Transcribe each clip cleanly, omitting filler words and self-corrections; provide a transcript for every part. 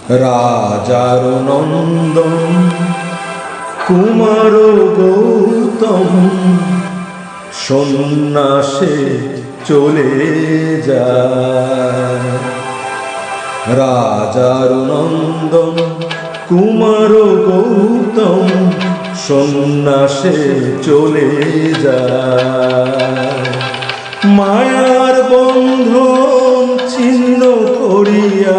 রাজার নন্দন কুমার গৌতম সন্ন্যাসে চলে যায়। রাজার নন্দন কুমার গৌতম সন্ন্যাসে চলে যায়। মায়ার বন্ধন ছিন্ন করিয়া,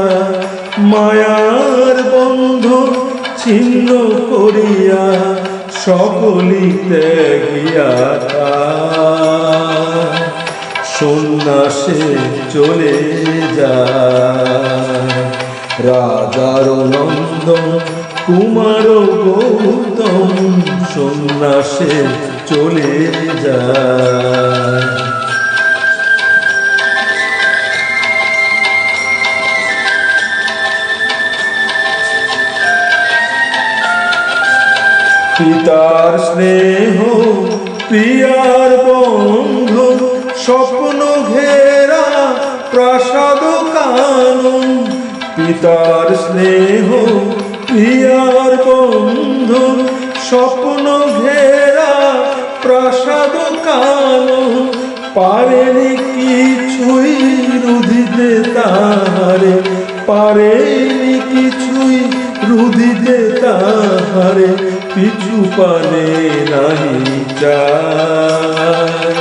মায়ার বন্ধন ছিন্ন করিয়া সকলি ত্যাগিয়া সন্ন্যাসে চলে যায়। রাজার নন্দন কুমার গৌতম সন্ন্যাসে চলে যায়। পিতার স্নেহ প্রিয়ার বন্ধন স্বপ্ন ঘেরা প্রাসাদ কানন। পিতার স্নেহ প্রিয়ার বন্ধন স্বপ্ন ঘেরা প্রাসাদ কানন। পারেনি কিছুই রুধিতে তাহারে, পারেনি কিছুই রুধিতে তাহারে পিছু পানে নাহি যায়।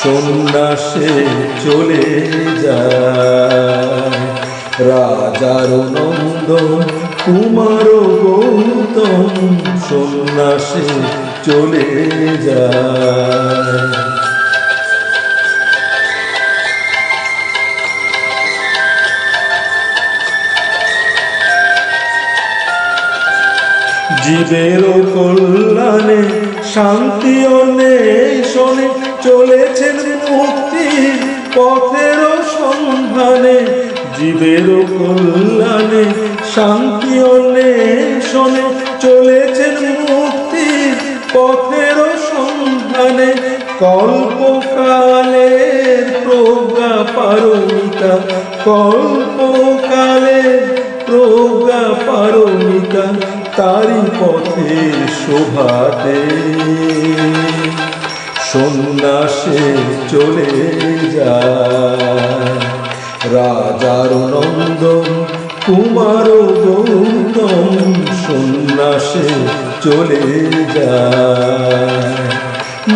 সন্ন্যাসে চলে যায়। রাজার নন্দন কুমার গৌতম সন্ন্যাসে চলে যায়। জীবের কল্যাণে শান্তি অন্বেষণে চলেছেন মুক্তির পথের সন্ধানে। জীবের কল্যাণে শান্তি অন্বেষণে চলেছেন মুক্তির পথের সন্ধানে। কল্পকালের প্রজ্ঞা পারমিতা, কল্পকালের প্রজ্ঞা পারমিতা তারি পথের শোভাতে সন্ন্যাসে চলে যায়। রাজার নন্দন কুমার গৌতম সন্ন্যাসে চলে যায়।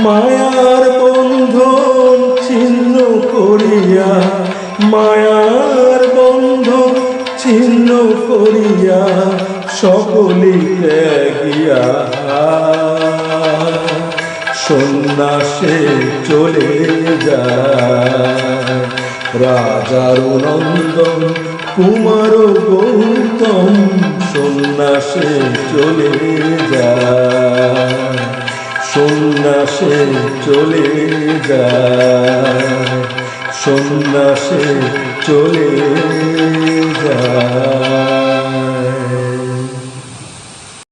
মায়ার বন্ধন ছিন্ন করিয়া, মায়ার বন্ধন ছিন্ন করিয়া সকলি ত্যাগিয়া সন্ন্যাসে চলে যায়। রাজার নন্দন কুমার গৌতম সন্ন্যাসে চলে যায়। সন্ন্যাসে চলে যায়। সন্ন্যাসে চলে যায়।